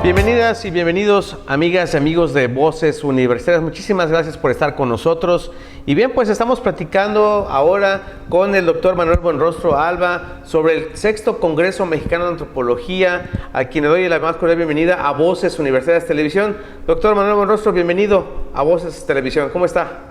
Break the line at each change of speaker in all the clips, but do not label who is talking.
Bienvenidas y bienvenidos, amigas y amigos de Voces Universitarias. Muchísimas gracias por estar con nosotros. Y bien, pues estamos platicando ahora con el doctor Manuel Buenrostro Alba sobre el 6º Congreso Mexicano de Antropología, a quien le doy la más cordial bienvenida a Voces Universitarias Televisión. Doctor Manuel Buenrostro, bienvenido a Voces Televisión. ¿Cómo está?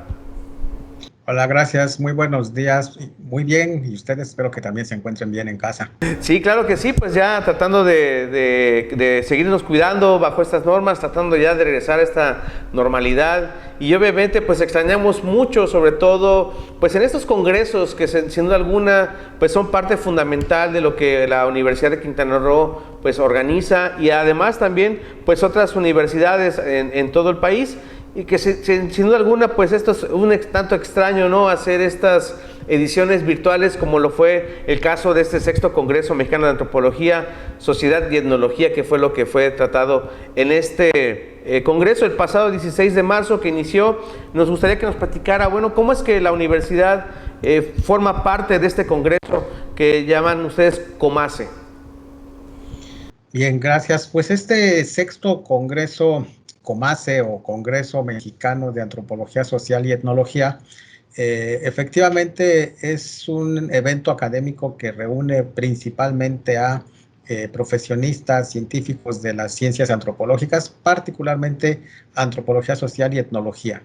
Hola, gracias. Muy buenos días. Muy bien. Y ustedes espero que también se encuentren bien en casa.
Sí, claro que sí, pues ya tratando de seguirnos cuidando bajo estas normas, tratando ya de regresar a esta normalidad. Y obviamente pues extrañamos mucho, sobre todo pues en estos congresos que sin duda alguna pues son parte fundamental de lo que la Universidad de Quintana Roo pues organiza, y además también pues otras universidades en todo el país. Y que sin duda alguna, pues esto es un tanto extraño, ¿no? Hacer estas ediciones virtuales, como lo fue el caso de este 6º Congreso Mexicano de Antropología, Sociedad y Etnología, que fue lo que fue tratado en este congreso el pasado 16 de marzo que inició. Nos gustaría que nos platicara, bueno, cómo es que la universidad forma parte de este congreso que llaman ustedes COMACE.
Bien, gracias. Pues este 6º Congreso COMACE o Congreso Mexicano de Antropología Social y Etnología, efectivamente es un evento académico que reúne principalmente a profesionistas, científicos de las ciencias antropológicas, particularmente antropología social y etnología.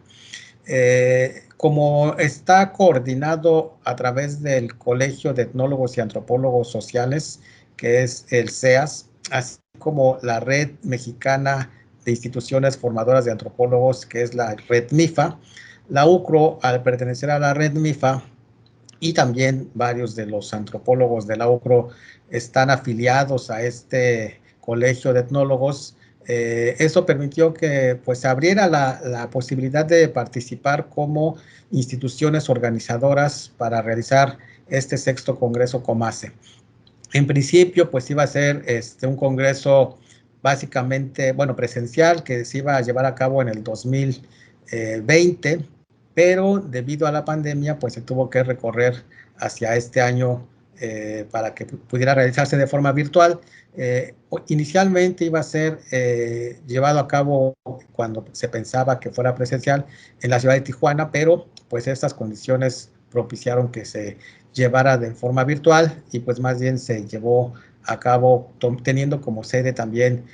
Como está coordinado a través del Colegio de Etnólogos y Antropólogos Sociales, que es el CEAS, así como la Red Mexicana de Instituciones Formadoras de Antropólogos, que es la Red MIFA, la UCRO, al pertenecer a la Red MIFA, y también varios de los antropólogos de la UCRO están afiliados a este colegio de etnólogos. Eso permitió que pues abriera la posibilidad de participar como instituciones organizadoras para realizar este 6º Congreso COMACE. En principio, pues iba a ser un congreso básicamente, bueno, presencial, que se iba a llevar a cabo en el 2020, pero debido a la pandemia, pues se tuvo que recorrer hacia este año para que pudiera realizarse de forma virtual. Inicialmente iba a ser llevado a cabo cuando se pensaba que fuera presencial en la ciudad de Tijuana, pero pues estas condiciones propiciaron que se llevara de forma virtual, y pues más bien se llevó a cabo teniendo como sede también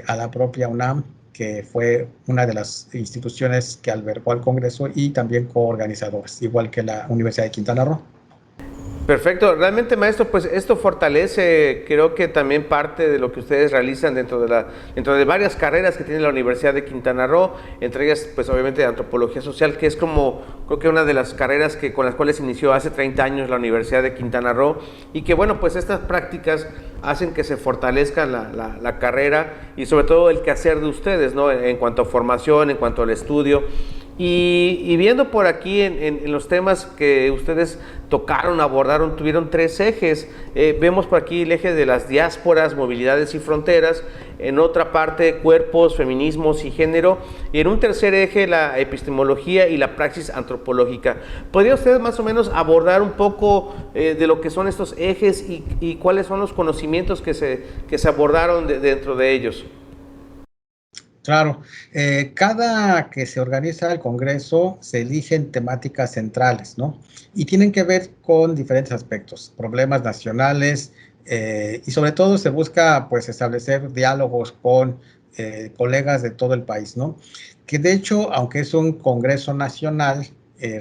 a la propia UNAM, que fue una de las instituciones que albergó al Congreso y también coorganizadores, igual que la Universidad de Quintana Roo.
Perfecto, realmente, maestro, pues esto fortalece, creo que también parte de lo que ustedes realizan dentro de varias carreras que tiene la Universidad de Quintana Roo, entre ellas pues obviamente de antropología social, que es como creo que una de las carreras con las cuales inició hace 30 años la Universidad de Quintana Roo, y que bueno, pues estas prácticas hacen que se fortalezca la carrera y sobre todo el quehacer de ustedes, ¿no? En cuanto a formación, en cuanto al estudio. Y viendo por aquí en los temas que ustedes tocaron, abordaron, tuvieron 3 ejes. Vemos por aquí el eje de las diásporas, movilidades y fronteras, en otra parte cuerpos, feminismos y género, y en un tercer eje la epistemología y la praxis antropológica. ¿Podría usted más o menos abordar un poco de lo que son estos ejes y cuáles son los conocimientos que se abordaron dentro de ellos?
Claro, cada que se organiza el Congreso se eligen temáticas centrales, ¿no? Y tienen que ver con diferentes aspectos, problemas nacionales, y sobre todo se busca pues establecer diálogos con colegas de todo el país, ¿no? Que de hecho, aunque es un Congreso nacional,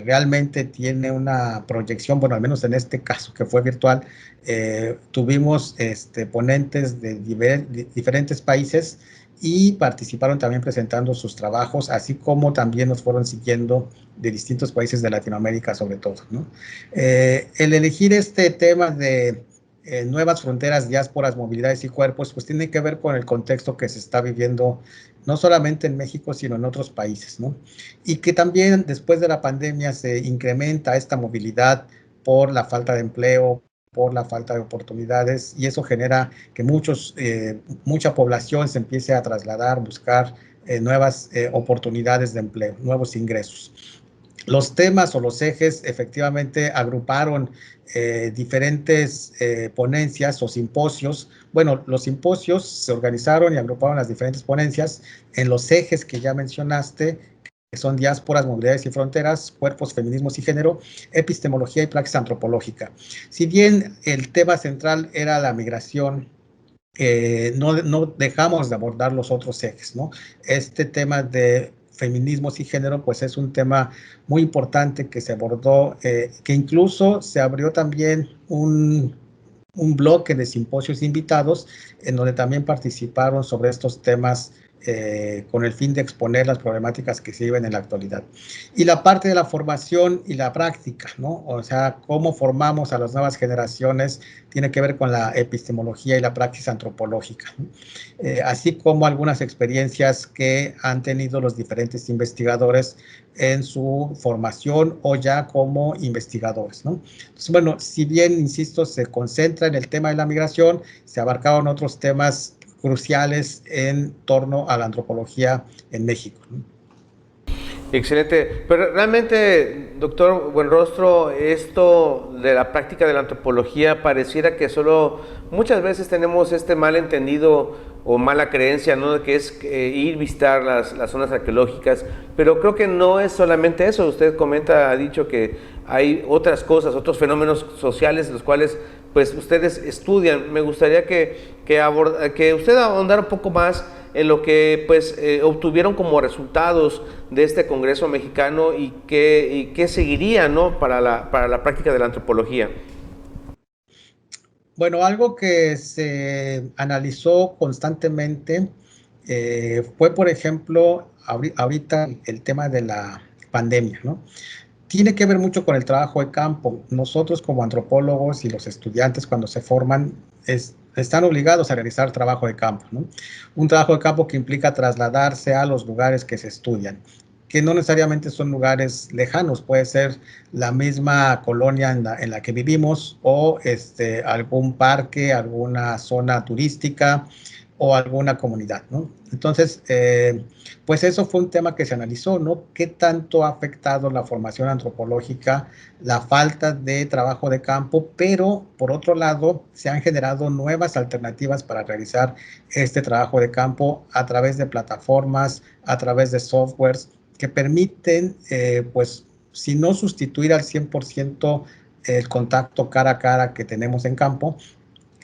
realmente tiene una proyección, bueno, al menos en este caso que fue virtual, tuvimos ponentes de diferentes países y participaron también presentando sus trabajos, así como también nos fueron siguiendo de distintos países de Latinoamérica sobre todo, ¿no? El elegir este tema de nuevas fronteras, diásporas, movilidades y cuerpos, pues tiene que ver con el contexto que se está viviendo no solamente en México, sino en otros países, ¿no? Y que también después de la pandemia se incrementa esta movilidad por la falta de empleo, por la falta de oportunidades, y eso genera que mucha población se empiece a trasladar, buscar nuevas oportunidades de empleo, nuevos ingresos. Los temas o los ejes efectivamente agruparon diferentes ponencias o simposios. Bueno, los simposios se organizaron y agruparon las diferentes ponencias en los ejes que ya mencionaste, que son diásporas, movilidades y fronteras, cuerpos, feminismos y género, epistemología y praxis antropológica. Si bien el tema central era la migración, no dejamos de abordar los otros ejes, ¿no? Este tema de feminismos y género, pues es un tema muy importante que se abordó, que incluso se abrió también un bloque de simposios invitados en donde también participaron sobre estos temas con el fin de exponer las problemáticas que se viven en la actualidad. Y la parte de la formación y la práctica, ¿no? O sea, cómo formamos a las nuevas generaciones tiene que ver con la epistemología y la praxis antropológica, ¿no? Así como algunas experiencias que han tenido los diferentes investigadores en su formación o ya como investigadores, ¿no? Entonces, bueno, si bien, insisto, se concentra en el tema de la migración, se abarcaron otros temas cruciales en torno a la antropología en México, ¿no?
Excelente. Pero realmente, doctor Buenrostro, esto de la práctica de la antropología pareciera que solo muchas veces tenemos este malentendido o mala creencia, ¿no? Que es ir a visitar las zonas arqueológicas, pero creo que no es solamente eso. Usted comenta, ha dicho que hay otras cosas, otros fenómenos sociales, los cuales pues ustedes estudian. Me gustaría que usted ahondara un poco más en lo que pues obtuvieron como resultados de este Congreso Mexicano y qué seguiría, ¿no? para la práctica de la antropología.
Bueno, algo que se analizó constantemente fue, por ejemplo, ahorita el tema de la pandemia, ¿no? Tiene que ver mucho con el trabajo de campo. Nosotros como antropólogos y los estudiantes cuando se forman están obligados a realizar trabajo de campo, ¿no? Un trabajo de campo que implica trasladarse a los lugares que se estudian, que no necesariamente son lugares lejanos, puede ser la misma colonia en la que vivimos o algún parque, alguna zona turística o alguna comunidad, ¿no? Entonces, pues eso fue un tema que se analizó, ¿no? ¿Qué tanto ha afectado la formación antropológica, la falta de trabajo de campo? Pero, por otro lado, se han generado nuevas alternativas para realizar este trabajo de campo a través de plataformas, a través de softwares que permiten, pues, si no sustituir al 100% el contacto cara a cara que tenemos en campo,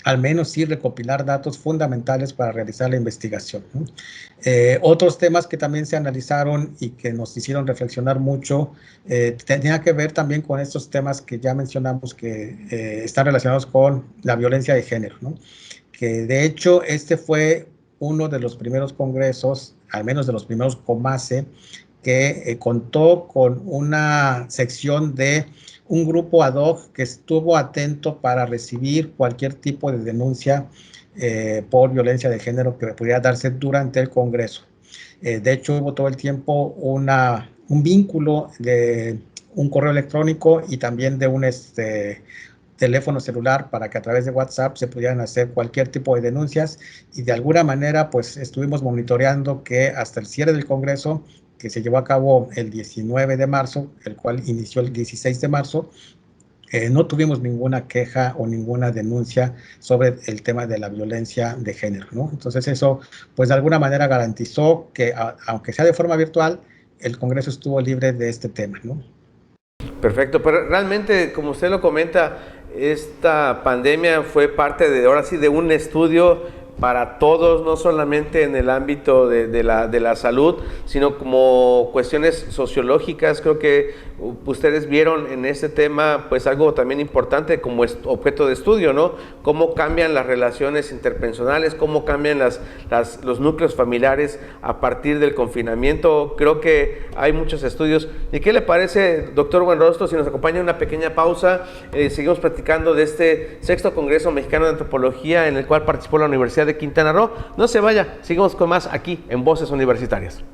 al menos sí recopilar datos fundamentales para realizar la investigación, ¿no? Otros temas que también se analizaron y que nos hicieron reflexionar mucho, tenía que ver también con estos temas que ya mencionamos que están relacionados con la violencia de género, ¿no? Que de hecho este fue uno de los primeros congresos, al menos de los primeros COMACE, que contó con una sección de un grupo ad hoc que estuvo atento para recibir cualquier tipo de denuncia por violencia de género que pudiera darse durante el Congreso. De hecho, hubo todo el tiempo un vínculo de un correo electrónico y también de un teléfono celular para que a través de WhatsApp se pudieran hacer cualquier tipo de denuncias y de alguna manera pues estuvimos monitoreando que hasta el cierre del Congreso, que se llevó a cabo el 19 de marzo, el cual inició el 16 de marzo, no tuvimos ninguna queja o ninguna denuncia sobre el tema de la violencia de género, ¿no? Entonces eso, pues de alguna manera garantizó que, aunque sea de forma virtual, el Congreso estuvo libre de este tema, ¿no?
Perfecto, pero realmente, como usted lo comenta, esta pandemia fue parte de, ahora sí, de un estudio para todos, no solamente en el ámbito de la salud, sino como cuestiones sociológicas. Creo que ustedes vieron en este tema pues algo también importante como objeto de estudio, ¿no? Cómo cambian las relaciones interpersonales, cómo cambian los núcleos familiares a partir del confinamiento. Creo que hay muchos estudios. ¿Y qué le parece, doctor Buenrostro, si nos acompaña una pequeña pausa? Seguimos platicando de este 6º Congreso Mexicano de Antropología en el cual participó la Universidad de Quintana Roo. No se vaya, sigamos con más aquí en Voces Universitarias.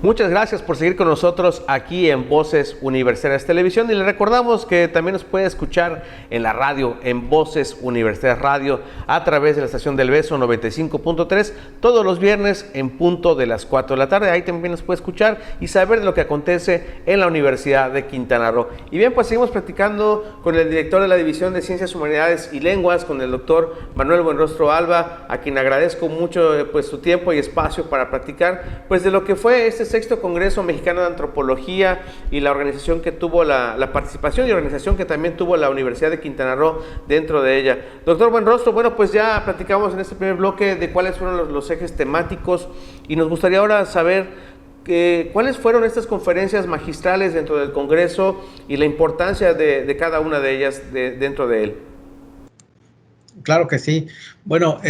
Muchas gracias por seguir con nosotros aquí en Voces Universitarias Televisión y le recordamos que también nos puede escuchar en la radio, en Voces Universitarias Radio, a través de la estación del Beso 95.3, todos los viernes en punto de las 4 de la tarde. Ahí también nos puede escuchar y saber de lo que acontece en la Universidad de Quintana Roo. Y bien, pues seguimos platicando con el director de la División de Ciencias Humanidades y Lenguas, con el doctor Manuel Buenrostro Alba, a quien agradezco mucho pues su tiempo y espacio para platicar pues de lo que fue este sexto Congreso Mexicano de Antropología y la organización que tuvo la participación y organización que también tuvo la Universidad de Quintana Roo dentro de ella. Doctor Buenrostro, bueno, pues ya platicamos en este primer bloque de cuáles fueron los ejes temáticos y nos gustaría ahora saber cuáles fueron estas conferencias magistrales dentro del Congreso y la importancia de cada una de ellas dentro de él.
Claro que sí. Bueno,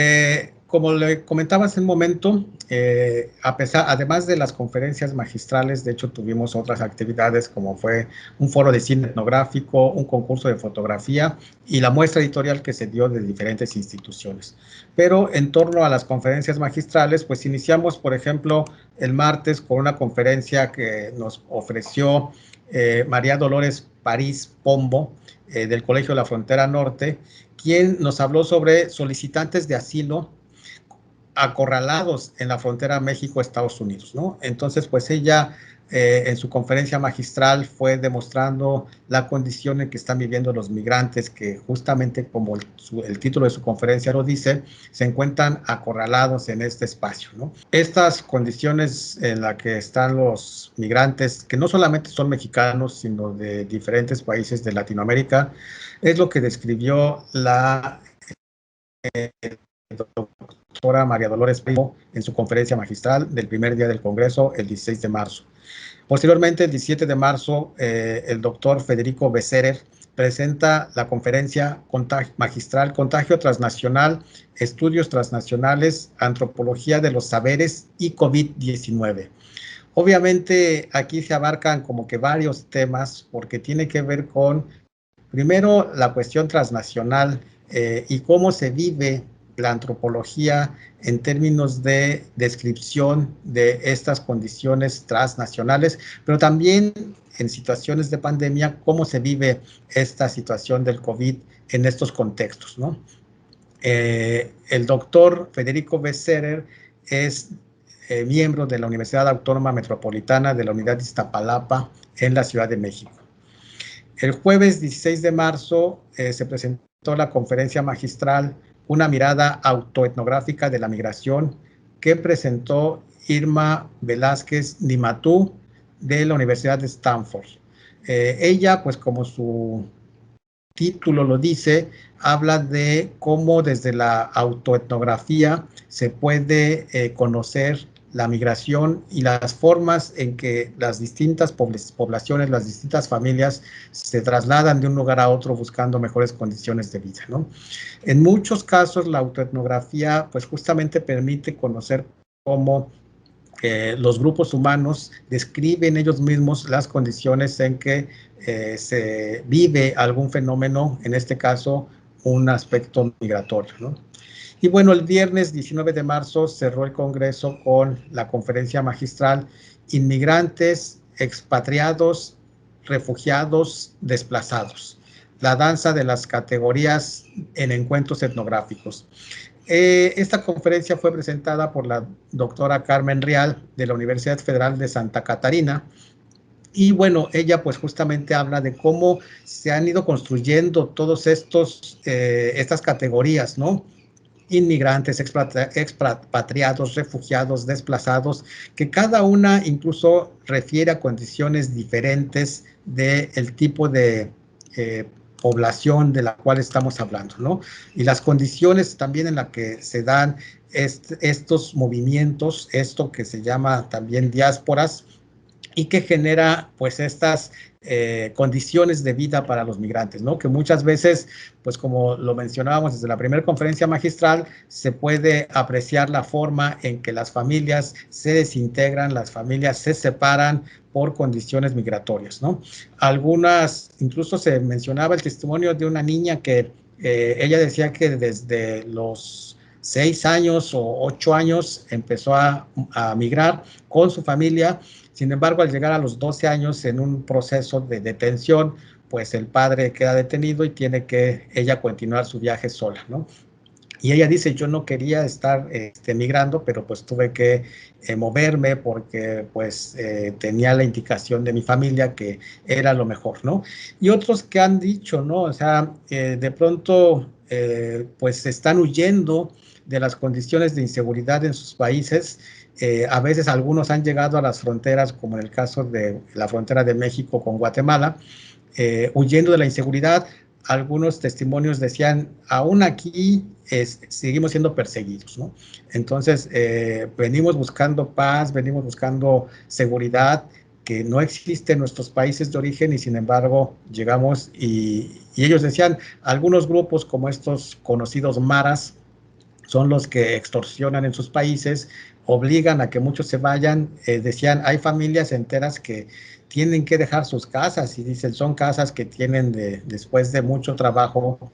como le comentaba hace un momento, además de las conferencias magistrales, de hecho tuvimos otras actividades como fue un foro de cine etnográfico, un concurso de fotografía y la muestra editorial que se dio de diferentes instituciones. Pero en torno a las conferencias magistrales, pues iniciamos, por ejemplo, el martes con una conferencia que nos ofreció María Dolores París Pombo, del Colegio de la Frontera Norte, quien nos habló sobre solicitantes de asilo acorralados en la frontera México-Estados Unidos, ¿no? Entonces, pues ella en su conferencia magistral fue demostrando la condición en que están viviendo los migrantes, que justamente como el título de su conferencia lo dice, se encuentran acorralados en este espacio, ¿no? Estas condiciones en las que están los migrantes, que no solamente son mexicanos, sino de diferentes países de Latinoamérica, es lo que describió la doctora María Dolores Primo en su conferencia magistral del primer día del Congreso, el 16 de marzo. Posteriormente, el 17 de marzo, el doctor Federico Besserer presenta la conferencia magistral Contagio Transnacional, Estudios Transnacionales, Antropología de los Saberes y COVID-19. Obviamente, aquí se abarcan como que varios temas, porque tiene que ver con, primero, la cuestión transnacional y cómo se vive la antropología en términos de descripción de estas condiciones transnacionales, pero también en situaciones de pandemia, cómo se vive esta situación del COVID en estos contextos, ¿no? El doctor Federico Besserer es miembro de la Universidad Autónoma Metropolitana de la Unidad de Iztapalapa en la Ciudad de México. El jueves 16 de marzo se presentó la conferencia magistral Una mirada autoetnográfica de la migración, que presentó Irma Velázquez Nimatú de la Universidad de Stanford. Ella, pues como su título lo dice, habla de cómo desde la autoetnografía se puede conocer la migración y las formas en que las distintas poblaciones, las distintas familias se trasladan de un lugar a otro buscando mejores condiciones de vida, ¿no? En muchos casos la autoetnografía pues justamente permite conocer cómo los grupos humanos describen ellos mismos las condiciones en que se vive algún fenómeno, en este caso un aspecto migratorio, ¿no? Y bueno, el viernes 19 de marzo cerró el Congreso con la conferencia magistral Inmigrantes, Expatriados, Refugiados, Desplazados, la danza de las categorías en encuentros etnográficos. Esta conferencia fue presentada por la doctora Carmen Rial de la Universidad Federal de Santa Catarina. Y bueno, ella pues justamente habla de cómo se han ido construyendo todos estas categorías, ¿no? Inmigrantes, expatriados, refugiados, desplazados, que cada una incluso refiere a condiciones diferentes del tipo de población de la cual estamos hablando, ¿no? Y las condiciones también en las que se dan estos movimientos, esto que se llama también diásporas, y que genera pues estas condiciones de vida para los migrantes, ¿no? Que muchas veces, pues como lo mencionábamos desde la primera conferencia magistral, se puede apreciar la forma en que las familias se desintegran, las familias se separan por condiciones migratorias, ¿no? Algunas, incluso se mencionaba el testimonio de una niña que ella decía que desde los 6 años o 8 años empezó a migrar con su familia. Sin embargo, al llegar a los 12 años en un proceso de detención, pues el padre queda detenido y tiene que ella continuar su viaje sola, ¿no? Y ella dice, yo no quería estar migrando, pero pues tuve que moverme porque pues tenía la indicación de mi familia que era lo mejor, ¿no? Y otros que han dicho, ¿no? O sea, de pronto pues están huyendo de las condiciones de inseguridad en sus países. A veces algunos han llegado a las fronteras, como en el caso de la frontera de México con Guatemala, huyendo de la inseguridad. Algunos testimonios decían, aún aquí seguimos siendo perseguidos, ¿no? Entonces, venimos buscando paz, venimos buscando seguridad que no existe en nuestros países de origen y sin embargo llegamos y ellos decían, algunos grupos como estos conocidos maras son los que extorsionan en sus países, obligan a que muchos se vayan. Decían, hay familias enteras que tienen que dejar sus casas y dicen, son casas que tienen después de mucho trabajo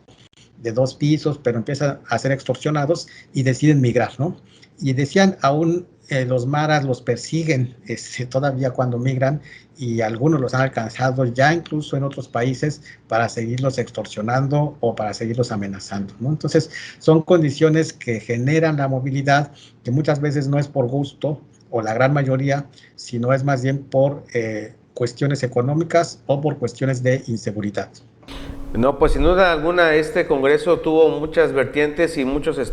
de 2 pisos, pero empiezan a ser extorsionados y deciden migrar, ¿no? Y decían, aún los maras los persiguen todavía cuando migran y algunos los han alcanzado ya incluso en otros países para seguirlos extorsionando o para seguirlos amenazando, ¿no? Entonces, son condiciones que generan la movilidad, que muchas veces no es por gusto, o la gran mayoría, sino es más bien por cuestiones económicas o por cuestiones de inseguridad.
No, pues sin duda alguna este congreso tuvo muchas vertientes y muchos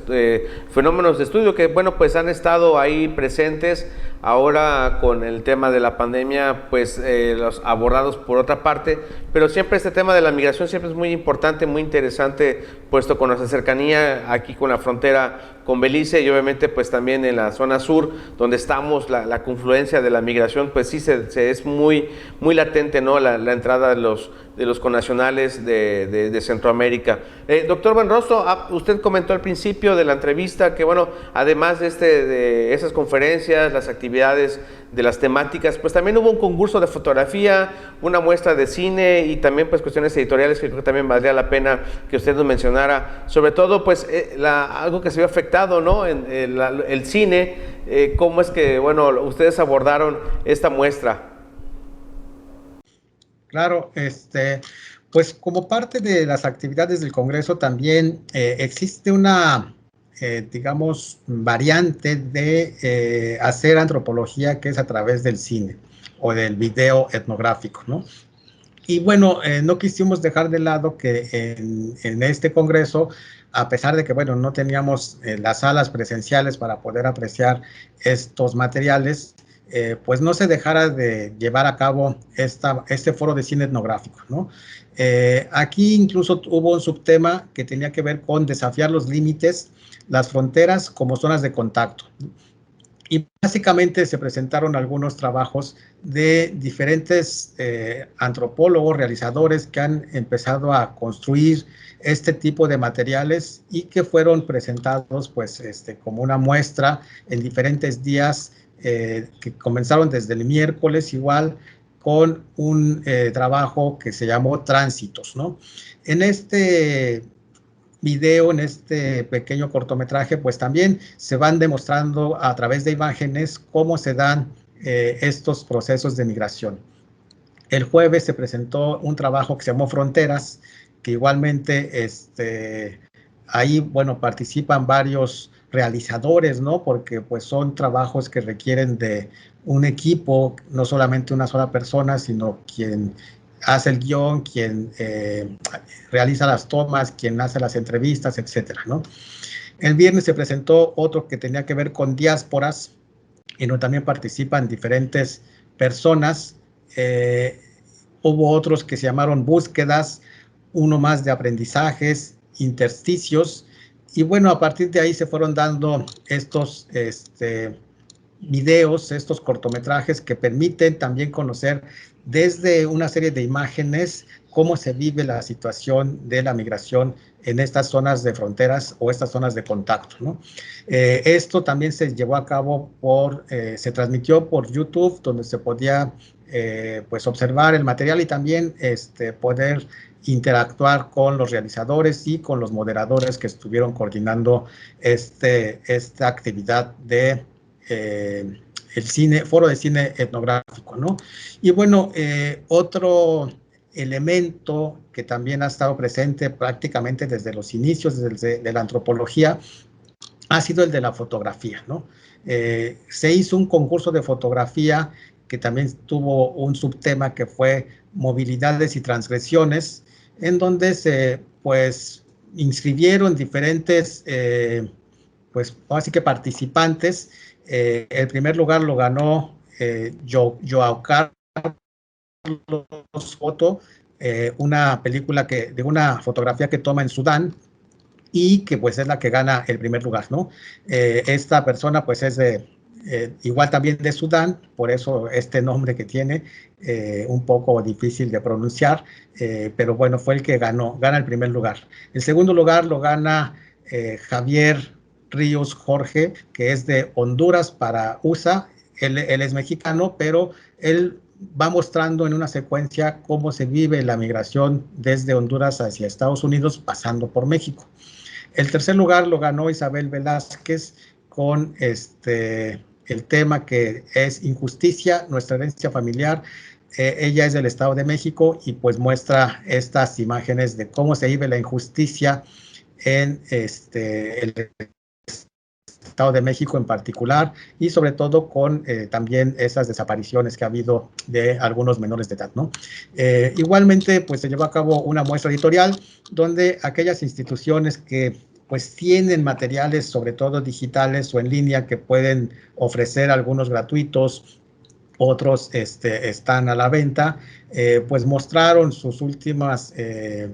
fenómenos de estudio que, bueno, pues han estado ahí presentes. Ahora con el tema de la pandemia, pues los abordados por otra parte, pero siempre este tema de la migración siempre es muy importante, muy interesante, puesto con nuestra cercanía aquí con la frontera con Belice y obviamente pues también en la zona sur donde estamos, la confluencia de la migración, pues sí es muy latente, ¿no? La entrada de los connacionales de Centroamérica. Doctor Buenrostro, usted comentó al principio de la entrevista que, bueno, además de esas conferencias, las actividades de las temáticas, pues también hubo un concurso de fotografía, una muestra de cine y también pues cuestiones editoriales que creo que también valdría la pena que usted nos mencionara, sobre todo pues algo que se vio afectado, ¿no? El cine, cómo es que, bueno, ustedes abordaron esta muestra.
Claro, pues como parte de las actividades del Congreso también existe una, digamos, variante de hacer antropología que es a través del cine o del video etnográfico, ¿no? Y bueno, no quisimos dejar de lado que en este Congreso, a pesar de que, bueno, no teníamos las salas presenciales para poder apreciar estos materiales, pues no se dejara de llevar a cabo este foro de cine etnográfico, ¿no? Aquí incluso hubo un subtema que tenía que ver con desafiar los límites, las fronteras como zonas de contacto. Y básicamente se presentaron algunos trabajos de diferentes antropólogos, realizadores que han empezado a construir este tipo de materiales y que fueron presentados pues como una muestra en diferentes días que comenzaron desde el miércoles igual con un trabajo que se llamó Tránsitos, ¿no? En este video, en este pequeño cortometraje, pues también se van demostrando a través de imágenes cómo se dan estos procesos de migración. El jueves se presentó un trabajo que se llamó Fronteras, que igualmente ahí, bueno, participan varios realizadores, ¿no? Porque pues son trabajos que requieren de un equipo, no solamente una sola persona, sino quien hace el guión, quien realiza las tomas, quien hace las entrevistas, etcétera, ¿no? El viernes se presentó otro que tenía que ver con diásporas, y no también participan diferentes personas. Hubo otros que se llamaron búsquedas, uno más de aprendizajes, intersticios, y bueno, a partir de ahí se fueron dando estos videos, estos cortometrajes que permiten también conocer desde una serie de imágenes cómo se vive la situación de la migración en estas zonas de fronteras o estas zonas de contacto, ¿no? Esto también se llevó a cabo se transmitió por YouTube, donde se podía pues observar el material y también poder interactuar con los realizadores y con los moderadores que estuvieron coordinando esta actividad de el foro de cine etnográfico, ¿no? Y bueno, otro elemento que también ha estado presente prácticamente desde los inicios de la antropología ha sido el de la fotografía, ¿no? Se hizo un concurso de fotografía que también tuvo un subtema que fue movilidades y transgresiones, en donde se, pues, inscribieron diferentes, pues, así que participantes. El primer lugar lo ganó Joao Carlos Foto, una película de una fotografía que toma en Sudán, y que pues es la que gana el primer lugar, ¿no? Esta persona pues es igual también de Sudán, por eso este nombre que tiene, un poco difícil de pronunciar, pero bueno, fue el que gana el primer lugar. El segundo lugar lo gana Javier Ríos Jorge, que es de Honduras para USA. Él es mexicano, pero él va mostrando en una secuencia cómo se vive la migración desde Honduras hacia Estados Unidos, pasando por México. El tercer lugar lo ganó Isabel Velázquez con el tema que es Injusticia, nuestra herencia familiar. Ella es del Estado de México y pues muestra estas imágenes de cómo se vive la injusticia en el Estado de México en particular, y sobre todo con también esas desapariciones que ha habido de algunos menores de edad, ¿no? Igualmente, pues se llevó a cabo una muestra editorial donde aquellas instituciones que pues tienen materiales, sobre todo digitales o en línea, que pueden ofrecer algunos gratuitos, otros están a la venta, pues mostraron sus últimas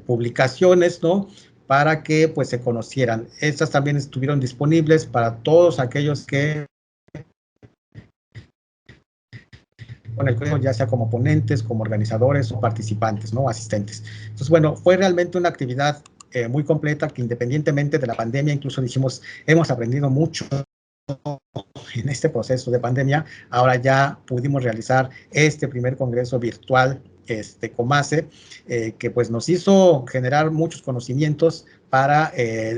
publicaciones, ¿no? Para que pues se conocieran. Estas también estuvieron disponibles para todos aquellos que con el código, ya sea como ponentes, como organizadores o participantes, ¿no? Asistentes. Entonces, bueno, fue realmente una actividad muy completa que, independientemente de la pandemia, incluso dijimos, hemos aprendido mucho en este proceso de pandemia. Ahora ya pudimos realizar este primer congreso virtual Comase, que pues nos hizo generar muchos conocimientos para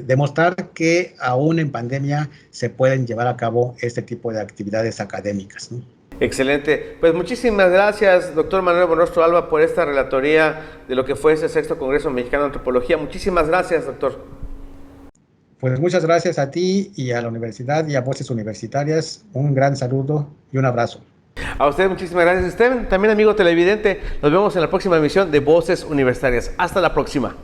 demostrar que aún en pandemia se pueden llevar a cabo este tipo de actividades académicas, ¿no?
Excelente. Pues muchísimas gracias, doctor Manuel Buenrostro Alba, por esta relatoría de lo que fue ese sexto Congreso Mexicano de Antropología. Muchísimas gracias, doctor.
Pues muchas gracias a ti y a la universidad y a Voces Universitarias. Un gran saludo y un abrazo.
A usted muchísimas gracias, Steven. También, amigo televidente, nos vemos en la próxima emisión de Voces Universitarias. Hasta la próxima.